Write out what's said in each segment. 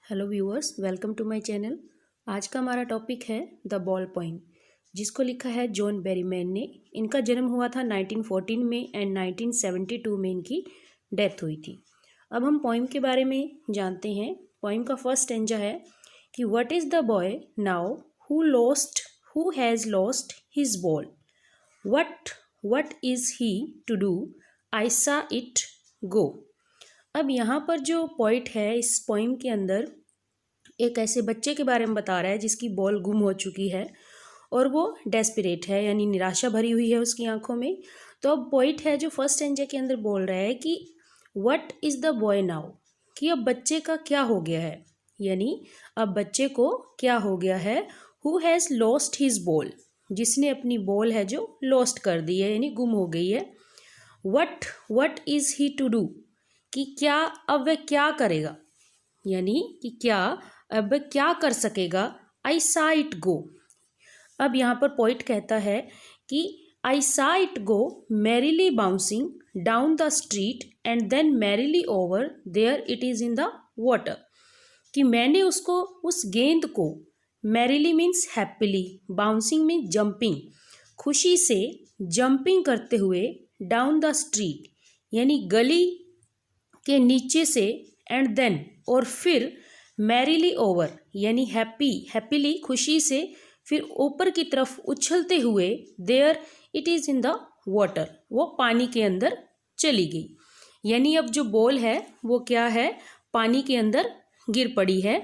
Hello viewers, welcome to my channel. आज का हमारा टॉपिक है द बॉल पोइम, जिसको लिखा है जॉन बेरीमैन ने। इनका जन्म हुआ था 1914 में एंड 1972 में इनकी डेथ हुई थी। अब हम पोइम के बारे में जानते हैं। पोइम का फर्स्ट स्टैंजा है कि what is the boy now who has lost his ball, what is he to do, I saw it गो। अब यहाँ पर जो पोइट है इस पोइम के अंदर एक ऐसे बच्चे के बारे में बता रहा है जिसकी बॉल गुम हो चुकी है और वो डेस्परेट है, यानी निराशा भरी हुई है उसकी आंखों में। तो अब पोइट है जो फर्स्ट स्टैंजा के अंदर बोल रहा है कि what is the boy now, कि अब बच्चे का क्या हो गया है, यानी अब बच्चे को क्या हो गया है। Who has lost his ball, जिसने अपनी बॉल है जो लॉस्ट कर दी है, यानी गुम हो गई है। What is he to do, कि क्या अब वह क्या करेगा, यानी कि क्या अब वह क्या कर सकेगा। आई सा इट गो। अब यहाँ पर पोइट कहता है कि I saw it go merrily bouncing down the street and then merrily over there it is in the water, कि मैंने उसको उस गेंद को, merrily means happily, bouncing means jumping, खुशी से जंपिंग करते हुए, डाउन द स्ट्रीट यानी गली के नीचे से, एंड देन और फिर, मैरीली ओवर यानी हैप्पीली खुशी से, फिर ऊपर की तरफ उछलते हुए, there it is in the water वो पानी के अंदर चली गई। यानी अब जो बॉल है वो क्या है, पानी के अंदर गिर पड़ी है।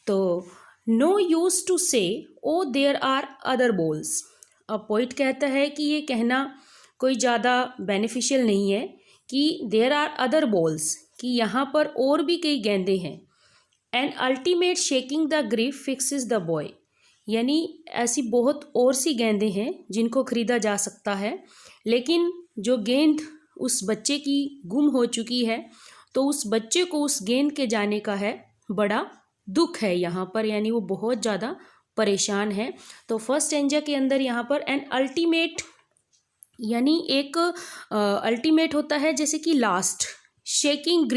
तो नो यूज टू से oh there are other balls. अब पोइट कहता है कि ये कहना कोई ज़्यादा बेनिफिशियल नहीं है कि देयर आर अदर बॉल्स, कि यहाँ पर और भी कई गेंदें हैं। And ultimate shaking the grief fixes the boy, यानी ऐसी बहुत और सी गेंदें हैं जिनको खरीदा जा सकता है, लेकिन जो गेंद उस बच्चे की गुम हो चुकी है, तो उस बच्चे को उस गेंद के जाने का है बड़ा दुख है यहाँ पर, यानी वो बहुत ज़्यादा परेशान है। तो फर्स्ट स्टैंजा के अंदर यहाँ पर एन अल्टीमेट, यानी एक अल्टीमेट होता है जैसे कि लास्ट, शेकिंग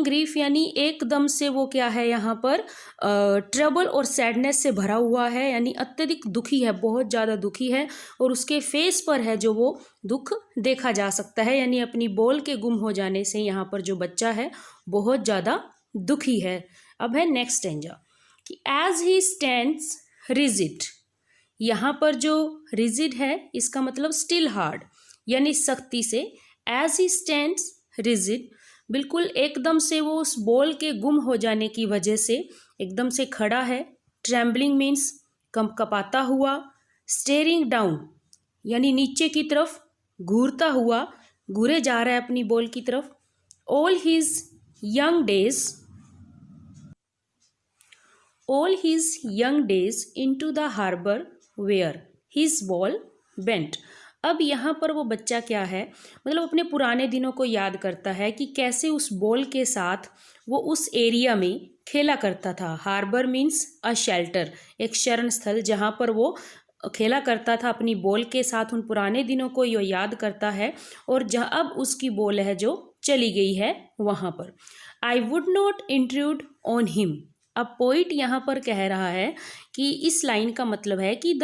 ग्रीफ यानी एकदम से वो क्या है यहाँ पर ट्रबल और सैडनेस से भरा हुआ है, यानी अत्यधिक दुखी है, बहुत ज़्यादा दुखी है, और उसके फेस पर है जो वो दुख देखा जा सकता है, यानी अपनी बॉल के गुम हो जाने से यहाँ पर जो बच्चा है बहुत ज़्यादा दुखी है। अब है नेक्स्ट स्टैंजा कि एज ही स्टैंड्स रिजिड। यहाँ पर जो रिजिड है इसका मतलब स्टिल हार्ड, यानी सख्ती से। एज ही स्टैंड्स रिजिड, बिल्कुल एकदम से वो उस बॉल के गुम हो जाने की वजह से एकदम से खड़ा है। ट्रेम्बलिंग मीन्स कपकपाता हुआ। स्टेरिंग डाउन यानी नीचे की तरफ घूरता हुआ, घूरे जा रहा है अपनी बॉल की तरफ। All his young days into the harbour where his ball went. अब यहाँ पर वो बच्चा क्या है, मतलब अपने पुराने दिनों को याद करता है कि कैसे उस बॉल के साथ वो उस एरिया में खेला करता था। हार्बर मीन्स अ शेल्टर, एक शरण स्थल जहाँ पर वो खेला करता था अपनी बॉल के साथ। उन पुराने दिनों को ये याद करता है, और जहाँ अब उसकी बॉल है जो चली गई है वहाँ पर। I would not intrude on him. अब पोइट यहाँ पर कह रहा है कि इस लाइन का मतलब है कि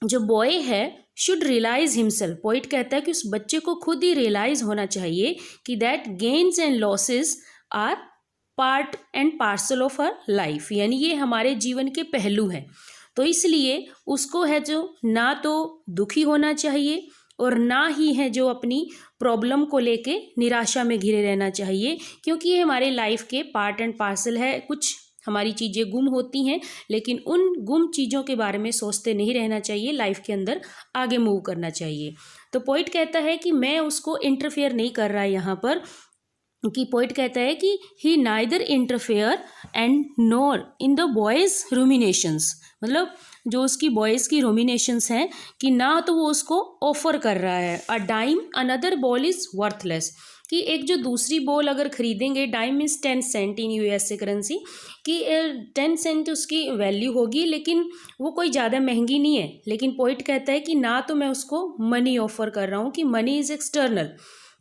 जो बॉय है शुड रियलाइज हिमसेल्फ। पोइट कहता है कि उस बच्चे को खुद ही रियलाइज होना चाहिए कि that gains and losses are part and parcel of her life, यानी ये हमारे जीवन के पहलू हैं। तो इसलिए उसको है जो ना तो दुखी होना चाहिए और ना ही है जो अपनी प्रॉब्लम को लेके निराशा में घिरे रहना चाहिए, क्योंकि ये हमारे लाइफ के पार्ट एंड पार्सल है। कुछ हमारी चीज़ें गुम होती हैं, लेकिन उन गुम चीज़ों के बारे में सोचते नहीं रहना चाहिए, लाइफ के अंदर आगे मूव करना चाहिए। तो पोइट कहता है कि मैं उसको इंटरफेयर नहीं कर रहा है यहाँ पर, कि पोइट कहता है कि he neither interfere and nor in the boys ruminations, मतलब जो उसकी बॉयज़ की रूमिनेशंस हैं, कि ना तो वो उसको ऑफर कर रहा है a dime another ball is worthless, कि एक जो दूसरी बॉल अगर खरीदेंगे, dime means 10 cent in USA currency, कि 10 सेंट उसकी वैल्यू होगी, लेकिन वो कोई ज़्यादा महंगी नहीं है। लेकिन पोइट कहता है कि ना तो मैं उसको मनी ऑफर कर रहा हूँ, कि मनी इज़ एक्सटर्नल,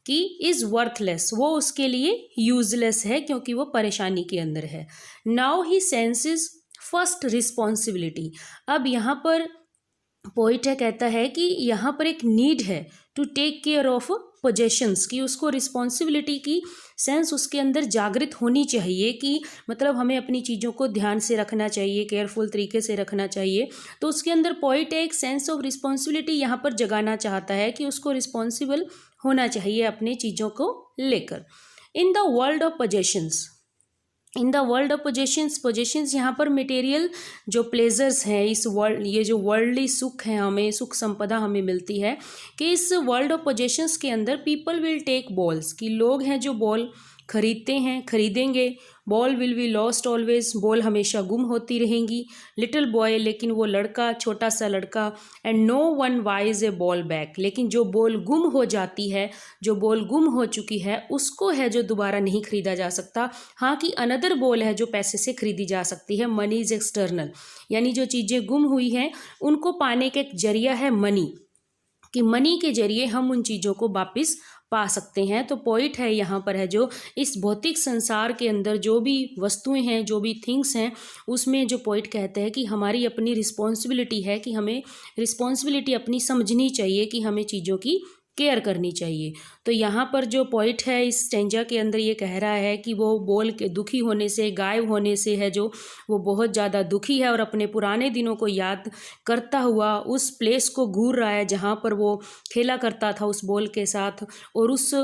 कि इज़ वर्थलेस, वो उसके लिए यूजलेस है क्योंकि वो परेशानी के अंदर है। Now he senses first responsibility. अब यहाँ पर पोइट है कहता है कि यहाँ पर एक नीड है to take care of possessions, कि उसको रिस्पॉन्सिबिलिटी की सेंस उसके अंदर जागृत होनी चाहिए, कि मतलब हमें अपनी चीज़ों को ध्यान से रखना चाहिए, केयरफुल तरीके से रखना चाहिए। तो उसके अंदर पोइट एक सेंस ऑफ रिस्पॉन्सिबिलिटी यहाँ पर जगाना चाहता है कि उसको रिस्पॉन्सिबल होना चाहिए अपनी चीज़ों को लेकर। In the world of possessions, in the world of possessions, possessions यहाँ पर मटेरियल जो प्लेजर्स हैं इस वर्ल्ड, ये जो वर्ल्डली सुख है, हमें सुख संपदा हमें मिलती है, कि इस वर्ल्ड ऑफ पोजेशंस के अंदर पीपल विल टेक बॉल्स, कि लोग हैं जो बॉल खरीदते हैं, खरीदेंगे। Ball will be lost always, ball हमेशा गुम होती रहेंगी। लिटिल बॉय, लेकिन वो लड़का, छोटा सा लड़का। And no one buys a ball back, लेकिन जो बॉल गुम हो जाती है, जो बॉल गुम हो चुकी है, उसको है जो दोबारा नहीं खरीदा जा सकता। हाँ कि अनदर बॉल है जो पैसे से खरीदी जा सकती है। मनी इज एक्सटर्नल, यानी जो चीज़ें गुम हुई हैं उनको पाने का एक जरिया है मनी, कि मनी के जरिए हम उन चीज़ों को वापस पा सकते हैं। तो पॉइंट है यहाँ पर है जो इस भौतिक संसार के अंदर जो भी वस्तुएं हैं, जो भी थिंग्स हैं, उसमें जो पॉइंट कहते हैं कि हमारी अपनी रिस्पॉन्सिबिलिटी है, कि हमें रिस्पॉन्सिबिलिटी अपनी समझनी चाहिए, कि हमें चीज़ों की केयर करनी चाहिए। तो यहाँ पर जो पॉइंट है इस स्टेंजा के अंदर ये कह रहा है कि वो बोल के दुखी होने से, गायब होने से है जो, वो बहुत ज़्यादा दुखी है और अपने पुराने दिनों को याद करता हुआ उस प्लेस को घूर रहा है जहाँ पर वो खेला करता था उस बॉल के साथ। और उस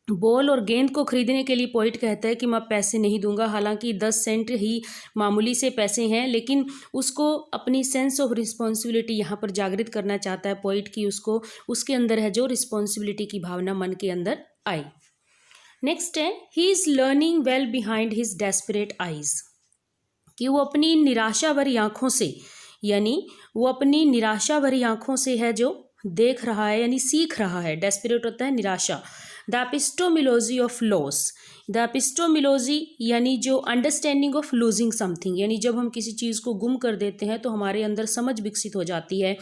बॉल और गेंद को खरीदने के लिए पॉइंट कहता है कि मैं पैसे नहीं दूंगा, हालांकि 10 सेंट ही मामूली से पैसे हैं, लेकिन उसको अपनी सेंस ऑफ रिस्पॉन्सिबिलिटी यहाँ पर जागृत करना चाहता है पॉइंट, की उसको उसके अंदर है जो रिस्पॉन्सिबिलिटी की भावना मन के अंदर आई। नेक्स्ट है ही is learning well behind his desperate eyes, कि वो अपनी निराशा भरी आँखों से, यानी वो अपनी निराशा भरी आँखों से है जो देख रहा है, यानी सीख रहा है। डेस्परेट होता है निराशा। द एपिस्टोमिलोजी ऑफ लॉस, द एपिस्टोमिलोजी यानी जो अंडरस्टैंडिंग ऑफ लूजिंग समथिंग, यानी जब हम किसी चीज़ को गुम कर देते हैं तो हमारे अंदर समझ विकसित हो जाती है,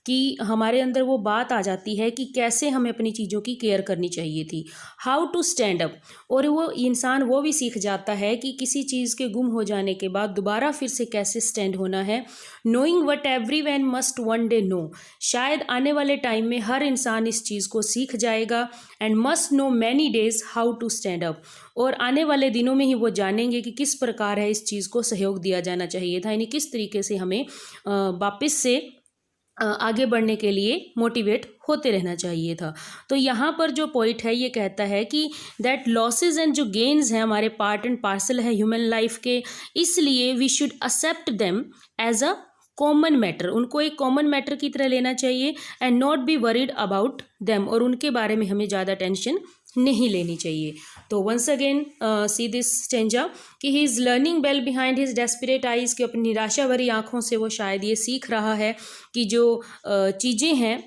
कि हमारे अंदर वो बात आ जाती है कि कैसे हमें अपनी चीज़ों की केयर करनी चाहिए थी। हाउ टू स्टैंड अप, और वो इंसान वो भी सीख जाता है कि किसी चीज़ के गुम हो जाने के बाद दोबारा फिर से कैसे स्टैंड होना है। Knowing what every man must one day know, शायद आने वाले टाइम में हर इंसान इस चीज़ को सीख जाएगा। And must know many days how to stand up, और आने वाले दिनों में ही वो जानेंगे कि किस प्रकार है इस चीज़ को सहयोग दिया जाना चाहिए था, यानी किस तरीके से हमें वापस से आगे बढ़ने के लिए मोटिवेट होते रहना चाहिए था। तो यहाँ पर जो पॉइंट है ये कहता है कि दैट लॉसेस एंड जो गेन्स हैं हमारे पार्ट एंड पार्सल है ह्यूमन लाइफ के, इसलिए we should accept them as a common matter, उनको एक कॉमन मैटर की तरह लेना चाहिए। And not be worried about them, और उनके बारे में हमें ज़्यादा टेंशन नहीं लेनी चाहिए। तो once again see this stanza कि he is learning well behind his desperate eyes, कि अपनी निराशा भरी आँखों से वो शायद ये सीख रहा है कि जो चीज़ें हैं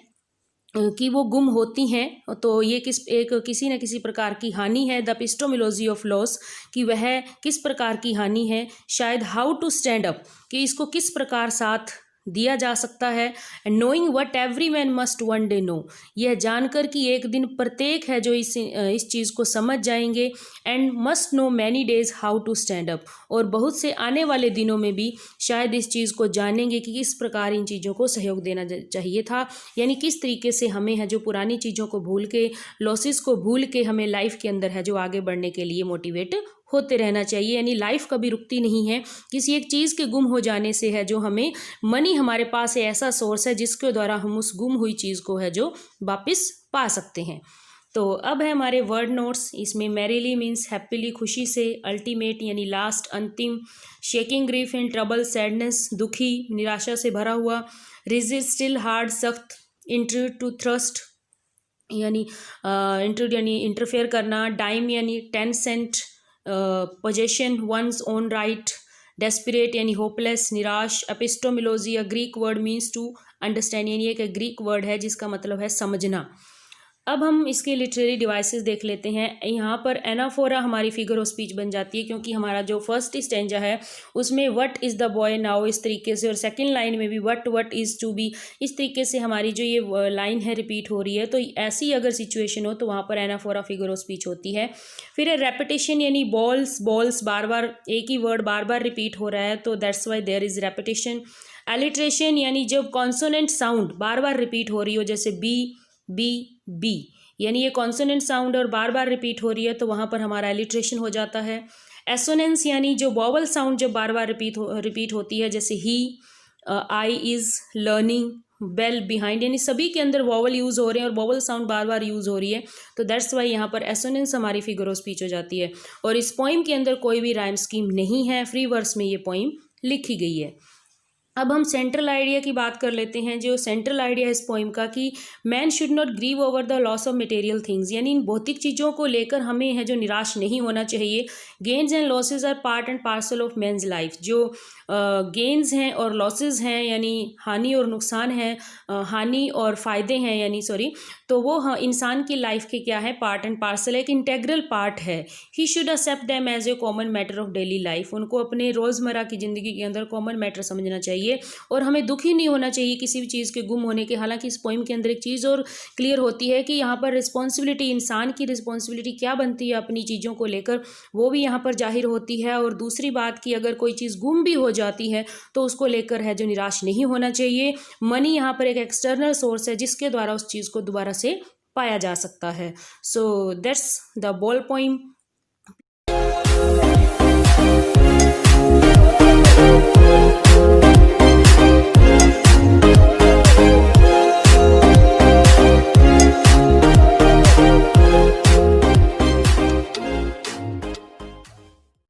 कि वो गुम होती हैं, तो ये किसी न किसी प्रकार की हानि है। द एपिस्टोमिलोजी ऑफ लॉस, कि वह किस प्रकार की हानि है। शायद हाउ टू स्टैंड अप, कि इसको किस प्रकार साथ दिया जा सकता है। And knowing what every man must one day know, यह जानकर कि एक दिन प्रत्येक है जो इस चीज़ को समझ जाएंगे। And must know many days how to stand up, और बहुत से आने वाले दिनों में भी शायद इस चीज़ को जानेंगे कि किस प्रकार इन चीज़ों को सहयोग देना चाहिए था, यानी किस तरीके से हमें है जो पुरानी चीज़ों को भूल के, लॉसेस को भूल के हमें लाइफ के अंदर है जो आगे बढ़ने के लिए मोटिवेट होते रहना चाहिए। यानी लाइफ कभी रुकती नहीं है, किसी एक चीज़ के गुम हो जाने से है जो हमें मनी, हमारे पास ऐसा सोर्स है जिसके द्वारा हम उस गुम हुई चीज़ को है जो वापस पा सकते हैं। तो अब है हमारे वर्ड नोट्स। इसमें मैरीली मीन्स हैप्पीली, खुशी से। अल्टीमेट यानी लास्ट, अंतिम। Shaking, grief and trouble, sadness, दुखी, निराशा से भरा हुआ। रिजिड, स्टिल, हार्ड, सख्त। इंट्रूड, टू थ्रस्ट यानी इंट्रूड यानी इंटरफेयर करना। डाइम यानी 10 cent. Possession, one's own right. Desperate यानी होपलेस, निराश। Epistemology, a Greek word means to understand, यानी एक ग्रीक वर्ड है जिसका मतलब है समझना। अब हम इसके लिटरेरी डिवाइसेस देख लेते हैं। यहाँ पर एनाफोरा हमारी फिगर ऑफ स्पीच बन जाती है, क्योंकि हमारा जो फर्स्ट स्टेंजा है उसमें what is the boy now इस तरीके से, और सेकंड लाइन में भी व्हाट इज़ टू बी, इस तरीके से हमारी जो ये लाइन है रिपीट हो रही है। तो ऐसी अगर सिचुएशन हो तो वहाँ पर एनाफोरा फिगर ऑफ स्पीच होती है। फिर रेपिटेशन, यानी बॉल्स बार बार एक ही वर्ड बार बार रिपीट हो रहा है, तो that's why there is repetition. Alliteration, यानी जब कॉन्सोनेंट साउंड बार बार रिपीट हो रही हो, जैसे बी, यानी ये कॉन्सोनेंट साउंड और बार बार रिपीट हो रही है, तो वहाँ पर हमारा एलिट्रेशन हो जाता है। एसोनेंस, यानी जो वॉवल साउंड जब बार बार रिपीट होती है, जैसे ही, I is, learning, bell, behind, यानी सभी के अंदर वॉवल यूज़ हो रहे हैं और वॉवल साउंड बार बार यूज़ हो रही है, तो दैट्स वाई यहाँ पर एसोनेंस हमारी फिगर ऑफ स्पीच हो जाती है। और इस पोइम के अंदर कोई भी राइम स्कीम नहीं है, फ्री वर्स में ये पोइम लिखी गई है। अब हम सेंट्रल आइडिया की बात कर लेते हैं। जो सेंट्रल आइडिया इस पोइम का कि man should not grieve over the loss of material things, यानी इन भौतिक चीज़ों को लेकर हमें है जो निराश नहीं होना चाहिए। Gains and losses are part and parcel of man's life, जो गेन्स हैं और लॉसेज हैं, यानी हानि और नुकसान है, हानि और फ़ायदे हैं, यानी सॉरी, तो वो इंसान की लाइफ के क्या है, पार्ट एंड पार्सल, एक इंटेग्रल पार्ट है। He should accept them as a common matter of daily life, उनको अपने रोज़मर्रा की ज़िंदगी के अंदर कॉमन मैटर समझना चाहिए और हमें दुखी नहीं होना चाहिए किसी भी चीज़ के गुम होने के। हालांकि इस पोइम के अंदर एक चीज़ और क्लियर होती है कि यहाँ पर रिस्पॉन्सिबिलिटी, इंसान की रिस्पॉन्सिबिलिटी क्या बनती है अपनी चीज़ों को लेकर, वो भी यहाँ पर जाहिर होती है। और दूसरी बात कि अगर कोई चीज़ गुम भी हो जाती है तो उसको लेकर है जो निराश नहीं होना चाहिए। मनी यहाँ पर एक एक्सटर्नल सोर्स है जिसके द्वारा उस चीज़ को दोबारा से पाया जा सकता है। So that's the ball poem.